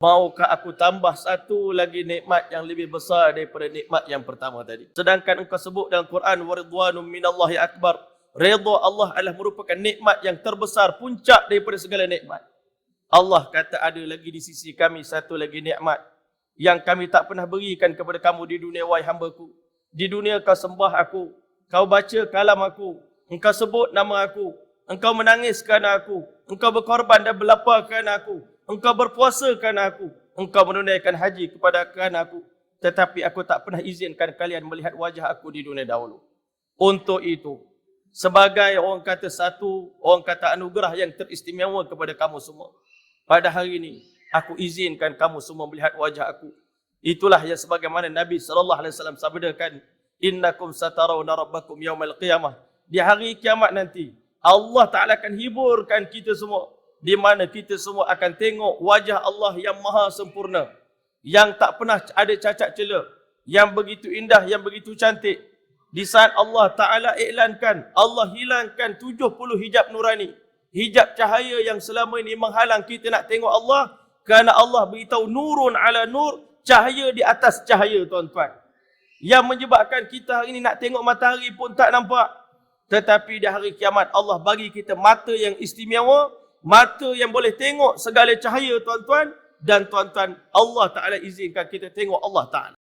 Maukah aku tambah satu lagi nikmat yang lebih besar daripada nikmat yang pertama tadi? Sedangkan engkau sebut dalam Quran, waridwanum minallahi akbar. Redha Allah adalah merupakan nikmat yang terbesar, puncak daripada segala nikmat. Allah kata ada lagi di sisi kami satu lagi nikmat yang kami tak pernah berikan kepada kamu di dunia, wahai hamba-Ku. Di dunia kau sembah aku, kau baca kalam aku, engkau sebut nama aku, engkau menangis kerana aku, engkau berkorban dan berlapar kerana aku, engkau berpuasa kerana aku, engkau menunaikan haji kerana aku. Tetapi aku tak pernah izinkan kalian melihat wajah aku di dunia dahulu. Untuk itu, sebagai orang kata satu, orang kata anugerah yang teristimewa kepada kamu semua, pada hari ini, aku izinkan kamu semua melihat wajah aku. Itulah yang sebagaimana Nabi SAW sabdakan, innakum satarawna rabbakum yaumal qiyamah. Di hari kiamat nanti, Allah Ta'ala akan hiburkan kita semua, di mana kita semua akan tengok wajah Allah yang maha sempurna, yang tak pernah ada cacat cela, yang begitu indah, yang begitu cantik. Di saat Allah Ta'ala iklankan, Allah hilangkan 70 hijab nurani, hijab cahaya yang selama ini menghalang kita nak tengok Allah, kerana Allah beritahu nurun ala nur, cahaya di atas cahaya, tuan-tuan. Yang menyebabkan kita hari ini nak tengok matahari pun tak nampak. Tetapi di hari kiamat Allah bagi kita mata yang istimewa, mata yang boleh tengok segala cahaya, tuan-tuan. Dan tuan-tuan, Allah Ta'ala izinkan kita tengok Allah Ta'ala.